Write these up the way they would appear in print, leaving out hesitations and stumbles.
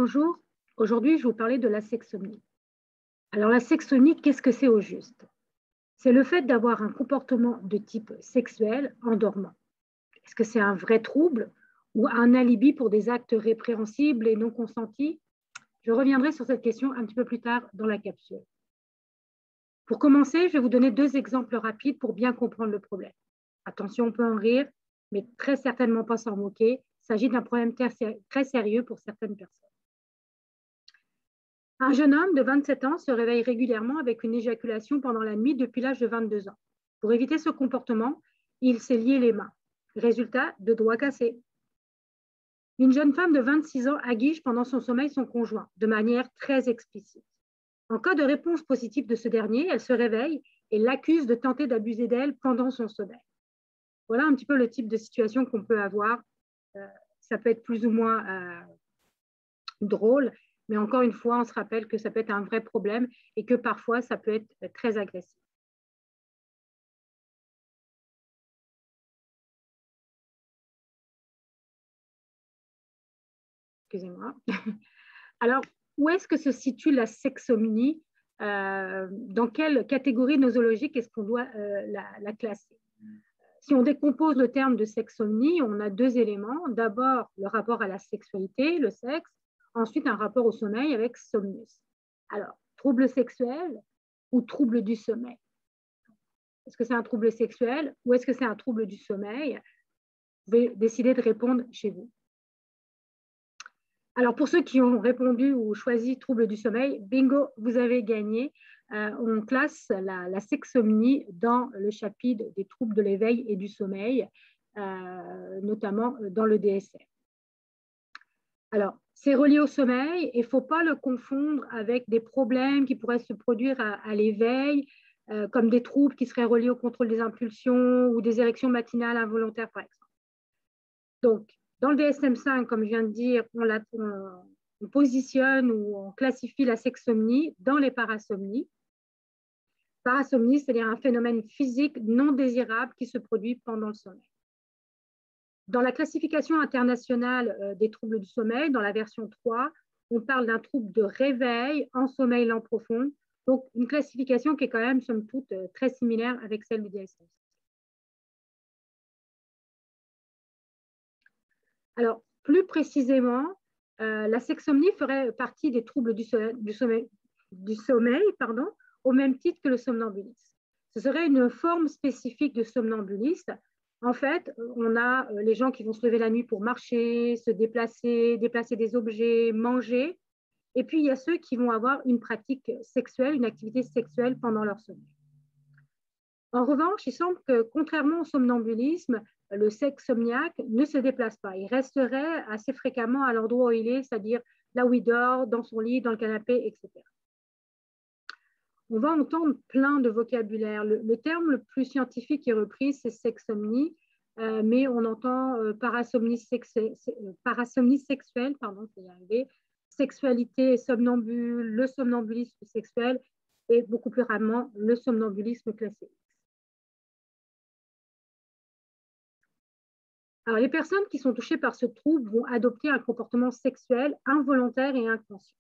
Bonjour, aujourd'hui je vais vous parler de la sexsomnie. Alors la sexsomnie, qu'est-ce que c'est au juste? C'est le fait d'avoir un comportement de type sexuel en dormant. Est-ce que c'est un vrai trouble ou un alibi pour des actes répréhensibles et non consentis? Je reviendrai sur cette question un petit peu plus tard dans la capsule. Pour commencer, je vais vous donner deux exemples rapides pour bien comprendre le problème. Attention, on peut en rire, mais très certainement pas s'en moquer. Il s'agit d'un problème très sérieux pour certaines personnes. Un jeune homme de 27 ans se réveille régulièrement avec une éjaculation pendant la nuit depuis l'âge de 22 ans. Pour éviter ce comportement, il s'est lié les mains. Résultat, deux doigts cassés. Une jeune femme de 26 ans aguiche pendant son sommeil son conjoint, de manière très explicite. En cas de réponse positive de ce dernier, elle se réveille et l'accuse de tenter d'abuser d'elle pendant son sommeil. Voilà un petit peu le type de situation qu'on peut avoir. Ça peut être plus ou moins drôle, mais encore une fois, on se rappelle que ça peut être un vrai problème et que parfois, ça peut être très agressif. Excusez-moi. Alors, où est-ce que se situe la sexsomnie? Dans quelle catégorie nosologique est-ce qu'on doit la classer? Si on décompose le terme de sexsomnie, on a deux éléments. D'abord, le rapport à la sexualité, le sexe. Ensuite, un rapport au sommeil avec somnus. Alors, trouble sexuel ou trouble du sommeil? Est-ce que c'est un trouble sexuel ou est-ce que c'est un trouble du sommeil? Vous pouvez décider de répondre chez vous. Alors, pour ceux qui ont répondu ou choisi trouble du sommeil, bingo, vous avez gagné. On classe la sexsomnie dans le chapitre des troubles de l'éveil et du sommeil, notamment dans le DSM. Alors, c'est relié au sommeil et il ne faut pas le confondre avec des problèmes qui pourraient se produire à l'éveil, comme des troubles qui seraient reliés au contrôle des impulsions ou des érections matinales involontaires, par exemple. Donc, dans le DSM-5, comme je viens de dire, on positionne ou on classifie la sexsomnie dans les parasomnies. Parasomnie, c'est-à-dire un phénomène physique non désirable qui se produit pendant le sommeil. Dans la classification internationale des troubles du sommeil, dans la version 3, on parle d'un trouble de réveil en sommeil lent profond. Donc, une classification qui est quand même, somme toute, très similaire avec celle du DSM. Alors, plus précisément, la sexsomnie ferait partie des troubles du sommeil, au même titre que le somnambulisme. Ce serait une forme spécifique de somnambuliste. En fait, on a les gens qui vont se lever la nuit pour marcher, se déplacer, déplacer des objets, manger. Et puis, il y a ceux qui vont avoir une pratique sexuelle, une activité sexuelle pendant leur sommeil. En revanche, il semble que, contrairement au somnambulisme, le sexsomniaque ne se déplace pas. Il resterait assez fréquemment à l'endroit où il est, c'est-à-dire là où il dort, dans son lit, dans le canapé, etc. On va entendre plein de vocabulaire. Le terme le plus scientifique qui est repris, c'est sexsomnie, mais on entend parasomnie sexuelle, sexualité somnambule, le somnambulisme sexuel et beaucoup plus rarement le somnambulisme classique. Alors, les personnes qui sont touchées par ce trouble vont adopter un comportement sexuel involontaire et inconscient.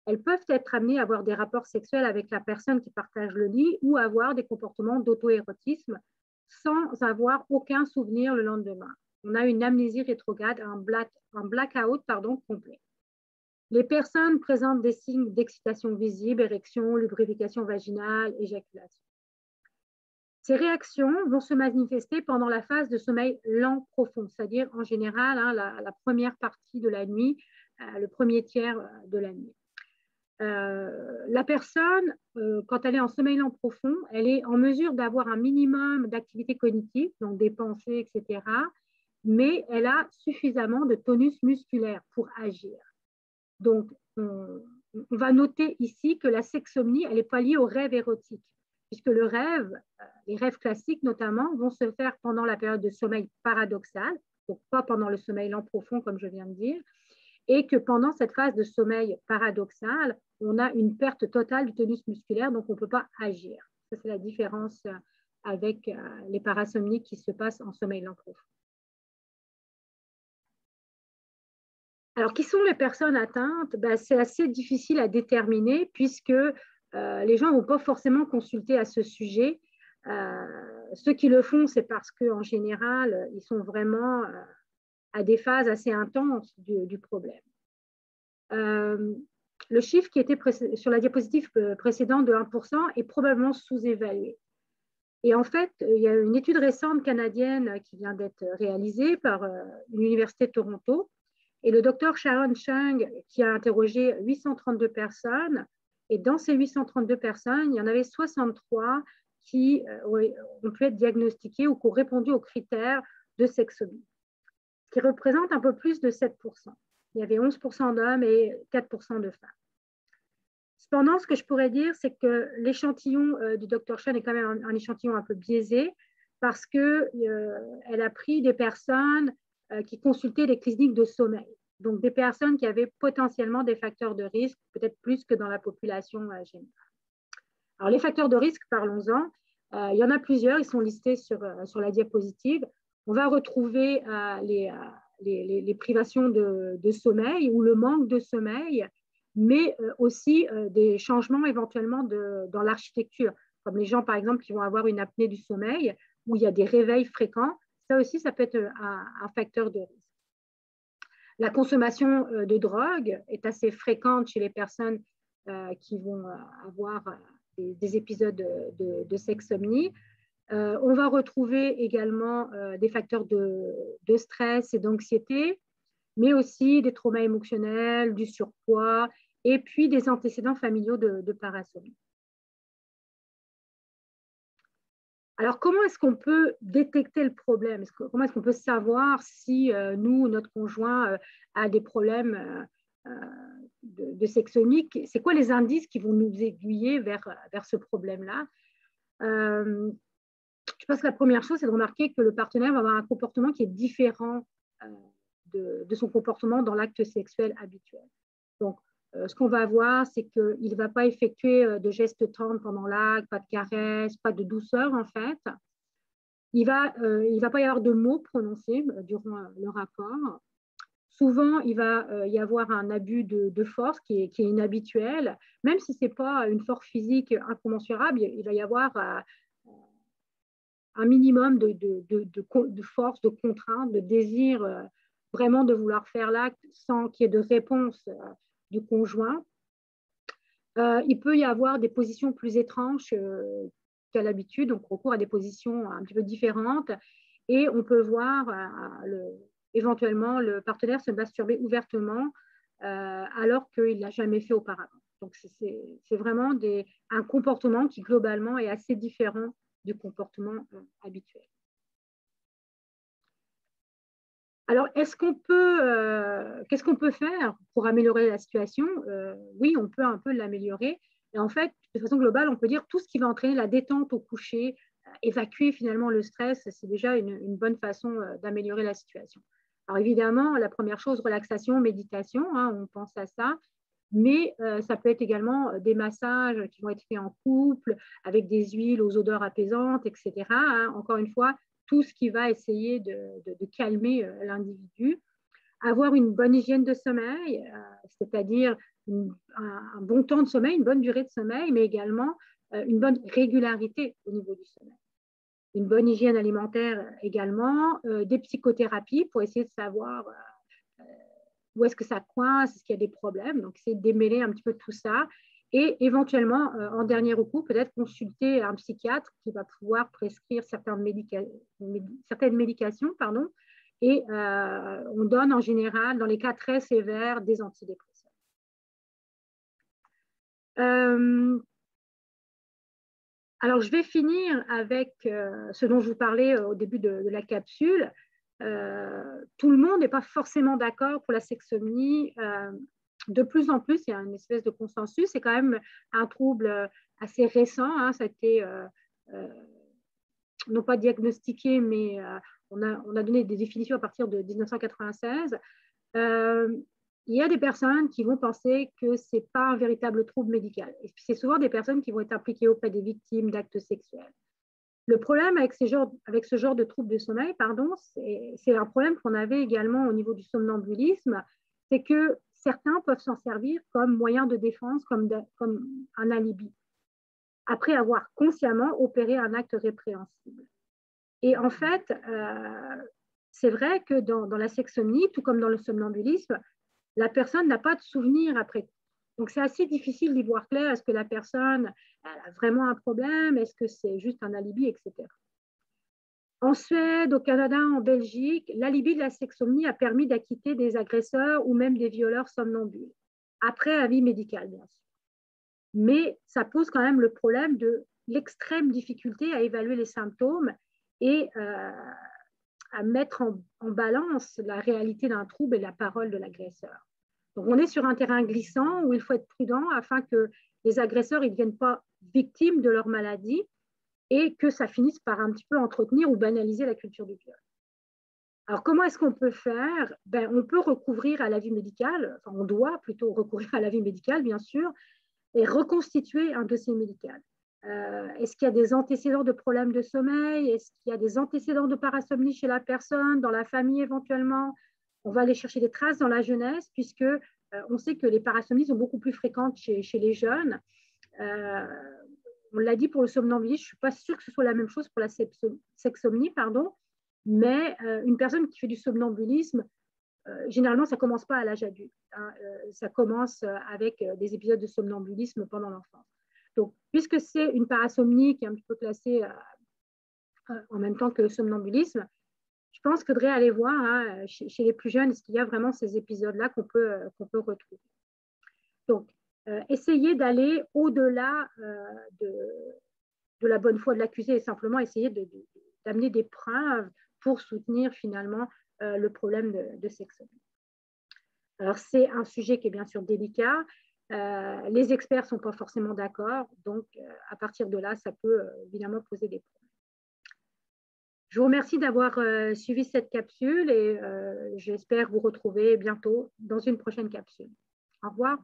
Elles peuvent être amenées à avoir des rapports sexuels avec la personne qui partage le lit ou avoir des comportements d'auto-érotisme sans avoir aucun souvenir le lendemain. On a une amnésie rétrograde, un blackout complet. Les personnes présentent des signes d'excitation visible, érection, lubrification vaginale, éjaculation. Ces réactions vont se manifester pendant la phase de sommeil lent profond, c'est-à-dire en général la première partie de la nuit, le premier tiers de la nuit. La personne, quand elle est en sommeil lent profond, elle est en mesure d'avoir un minimum d'activité cognitive, donc des pensées, etc., mais elle a suffisamment de tonus musculaire pour agir. Donc, on va noter ici que la sexsomnie, elle n'est pas liée au rêve érotique, puisque le rêve, les rêves classiques notamment, vont se faire pendant la période de sommeil paradoxal, donc pas pendant le sommeil lent profond, comme je viens de dire, et que pendant cette phase de sommeil paradoxal, on a une perte totale du tonus musculaire, donc on ne peut pas agir. Ça, c'est la différence avec les parasomnies qui se passent en sommeil lent profond. Alors, qui sont les personnes atteintes? Ben, c'est assez difficile à déterminer puisque les gens ne vont pas forcément consulter à ce sujet. Ceux qui le font, c'est parce qu'en général, ils sont vraiment à des phases assez intenses du problème. Le chiffre qui était sur la diapositive précédente de 1% est probablement sous-évalué. Et en fait, il y a une étude récente canadienne qui vient d'être réalisée par l'Université de Toronto et le docteur Sharon Chung qui a interrogé 832 personnes. Et dans ces 832 personnes, il y en avait 63 qui ont pu être diagnostiquées ou qui ont répondu aux critères de sexomie, ce qui représente un peu plus de 7%. Il y avait 11% d'hommes et 4% de femmes. Cependant, ce que je pourrais dire, c'est que l'échantillon du Dr. Chen est quand même un échantillon un peu biaisé parce qu'elle a pris des personnes qui consultaient les cliniques de sommeil. Donc, des personnes qui avaient potentiellement des facteurs de risque, peut-être plus que dans la population générale. Alors, les facteurs de risque, parlons-en. Il y en a plusieurs, ils sont listés sur la diapositive. On va retrouver les privations de sommeil ou le manque de sommeil, mais aussi des changements éventuellement dans l'architecture, comme les gens, par exemple, qui vont avoir une apnée du sommeil, où il y a des réveils fréquents. Ça aussi, ça peut être un facteur de risque. La consommation de drogue est assez fréquente chez les personnes qui vont avoir des épisodes de sexsomnie. On va retrouver également des facteurs de stress et d'anxiété, mais aussi des traumas émotionnels, du surpoids et puis des antécédents familiaux de parasomnie. Alors, comment est-ce qu'on peut détecter le problème? Comment est-ce qu'on peut savoir si nous, notre conjoint, a des problèmes de sexsomie? C'est quoi les indices qui vont nous aiguiller vers ce problème-là? Je pense que la première chose, c'est de remarquer que le partenaire va avoir un comportement qui est différent de son comportement dans l'acte sexuel habituel. Donc, ce qu'on va voir, c'est qu'il ne va pas effectuer de gestes tendres pendant l'acte, pas de caresses, pas de douceur en fait. Il ne va pas y avoir de mots prononcés durant le rapport. Souvent, il va y avoir un abus de force qui est inhabituel. Même si ce n'est pas une force physique incommensurable, il va y avoir un minimum de force, de contrainte, de désir vraiment de vouloir faire l'acte sans qu'il y ait de réponse du conjoint. Il peut y avoir des positions plus étranges qu'à l'habitude, donc recours à des positions un petit peu différentes, et on peut voir éventuellement le partenaire se masturber ouvertement alors qu'il ne l'a jamais fait auparavant. Donc c'est vraiment un comportement qui globalement est assez différent du comportement habituel. Alors, qu'est-ce qu'on peut faire pour améliorer la situation? Oui, on peut un peu l'améliorer. Et en fait, de façon globale, on peut dire tout ce qui va entraîner la détente au coucher, évacuer finalement le stress, c'est déjà une bonne façon d'améliorer la situation. Alors évidemment, la première chose, relaxation, méditation, hein, on pense à ça. Mais ça peut être également des massages qui vont être faits en couple, avec des huiles aux odeurs apaisantes, etc. Hein. Encore une fois, tout ce qui va essayer de calmer l'individu. Avoir une bonne hygiène de sommeil, c'est-à-dire un bon temps de sommeil, une bonne durée de sommeil, mais également une bonne régularité au niveau du sommeil. Une bonne hygiène alimentaire également, des psychothérapies pour essayer de savoir où est-ce que ça coince, est-ce qu'il y a des problèmes. Donc, c'est de démêler un petit peu tout ça. Et éventuellement, en dernier recours, peut-être consulter un psychiatre qui va pouvoir prescrire certaines médications. Et on donne en général, dans les cas très sévères, des antidépresseurs. Alors, je vais finir avec ce dont je vous parlais au début de la capsule. Tout le monde n'est pas forcément d'accord pour la sexsomnie. De plus en plus, il y a une espèce de consensus. C'est quand même un trouble assez récent. Hein. Ça a été non pas diagnostiqué, mais on a donné des définitions à partir de 1996. Il y a des personnes qui vont penser que ce n'est pas un véritable trouble médical. Et c'est souvent des personnes qui vont être impliquées auprès des victimes d'actes sexuels. Le problème avec ce genre de troubles de sommeil, c'est un problème qu'on avait également au niveau du somnambulisme, c'est que certains peuvent s'en servir comme moyen de défense, comme un alibi, après avoir consciemment opéré un acte répréhensible. Et en fait, c'est vrai que dans la sexsomnie, tout comme dans le somnambulisme, la personne n'a pas de souvenir après. Donc, c'est assez difficile d'y voir clair. Est-ce que la personne elle a vraiment un problème? Est-ce que c'est juste un alibi, etc. En Suède, au Canada, en Belgique, l'alibi de la sexsomnie a permis d'acquitter des agresseurs ou même des violeurs somnambules, après avis médical, bien sûr. Mais ça pose quand même le problème de l'extrême difficulté à évaluer les symptômes et à mettre en balance la réalité d'un trouble et la parole de l'agresseur. Donc, on est sur un terrain glissant où il faut être prudent afin que les agresseurs ne deviennent pas victimes de leur maladie et que ça finisse par un petit peu entretenir ou banaliser la culture du viol. Alors, comment est-ce qu'on peut faire? On peut recourir à l'avis médical, enfin, on doit plutôt recourir à l'avis médical, bien sûr, et reconstituer un dossier médical. Est-ce qu'il y a des antécédents de problèmes de sommeil? Est-ce qu'il y a des antécédents de parasomnie chez la personne, dans la famille éventuellement? On va aller chercher des traces dans la jeunesse, puisque on sait que les parasomnies sont beaucoup plus fréquentes chez les jeunes. On l'a dit pour le somnambulisme, je ne suis pas sûre que ce soit la même chose pour la sexsomnie, mais une personne qui fait du somnambulisme, généralement, ça ne commence pas à l'âge adulte. Ça commence avec des épisodes de somnambulisme pendant l'enfance. Donc, puisque c'est une parasomnie qui est un petit peu classée en même temps que le somnambulisme, je pense qu'il faudrait aller voir chez les plus jeunes, est-ce qu'il y a vraiment ces épisodes-là qu'on peut retrouver. Donc, essayer d'aller au-delà de la bonne foi de l'accusé et simplement essayer d'amener des preuves pour soutenir finalement le problème de sexsomnie. Alors, c'est un sujet qui est bien sûr délicat. Les experts ne sont pas forcément d'accord. Donc, à partir de là, ça peut évidemment poser des problèmes. Je vous remercie d'avoir suivi cette capsule et j'espère vous retrouver bientôt dans une prochaine capsule. Au revoir.